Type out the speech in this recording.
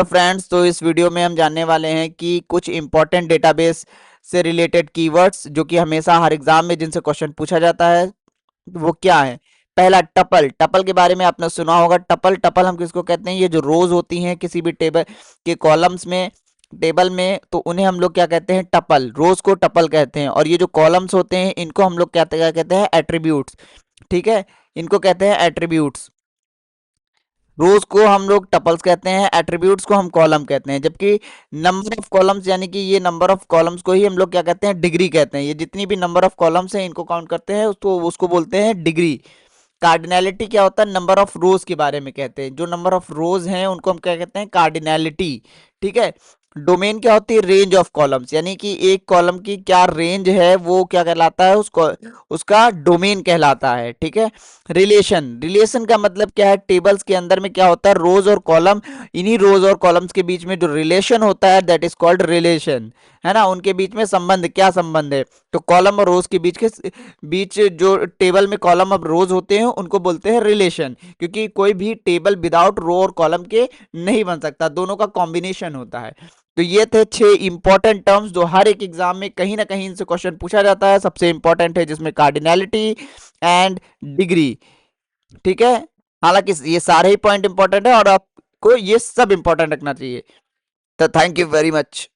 तो फ्रेंड्स, तो इस वीडियो में हम जानने वाले हैं कि कुछ इंपॉर्टेंट डेटाबेस से रिलेटेड कीवर्ड्स जो कि हमेशा हर एग्जाम में जिनसे क्वेश्चन पूछा जाता है वो क्या है। पहला, टपल। टपल के बारे में आपने सुना होगा। टपल टपल हम किसको कहते हैं? ये जो रोज होती हैं किसी भी टेबल के कॉलम्स में, टेबल में, तो उन्हें हम लोग क्या कहते हैं? टपल। रोज को टपल कहते हैं। और ये जो कॉलम्स होते हैं इनको हम लोग क्या कहते हैं? एट्रीब्यूट्स। ठीक है, इनको कहते हैं एट्रीब्यूट्स। रोज को हम लोग टपल्स कहते हैं, एट्रीब्यूट्स को हम कॉलम कहते हैं। जबकि नंबर ऑफ कॉलम्स, यानी कि ये नंबर ऑफ कॉलम्स को ही हम लोग क्या कहते हैं? डिग्री कहते हैं। ये जितनी भी नंबर ऑफ कॉलम्स हैं इनको काउंट करते हैं, उसको उसको बोलते हैं डिग्री। कार्डिनैलिटी क्या होता है? नंबर ऑफ रोज के बारे में कहते हैं। जो नंबर ऑफ रोज हैं उनको हम क्या कहते हैं? कार्डिनैलिटी। ठीक है। डोमेन क्या होती है? रेंज ऑफ कॉलम्स, यानी कि एक कॉलम की क्या रेंज है वो क्या कहलाता है? उसको उसका डोमेन कहलाता है। ठीक है। रिलेशन। रिलेशन का मतलब क्या है? टेबल्स के अंदर में क्या होता है? रोज और कॉलम, इन्हीं रोज और कॉलम्स के बीच में जो रिलेशन होता है दैट इज कॉल्ड रिलेशन। है ना, उनके बीच में संबंध, क्या संबंध है? तो कॉलम और रोज के बीच जो टेबल में कॉलम और रोज होते हैं उनको बोलते हैं रिलेशन। क्योंकि कोई भी टेबल विदाउट रो और कॉलम के नहीं बन सकता, दोनों का कॉम्बिनेशन होता है। तो ये थे 6 इंपॉर्टेंट टर्म्स जो हर एक एग्जाम में कहीं ना कहीं इनसे क्वेश्चन पूछा जाता है। सबसे इंपॉर्टेंट है जिसमें कार्डिनैलिटी एंड डिग्री। ठीक है। हालांकि ये सारे ही पॉइंट इंपॉर्टेंट है और आपको ये सब इंपॉर्टेंट रखना चाहिए। तो थैंक यू वेरी मच।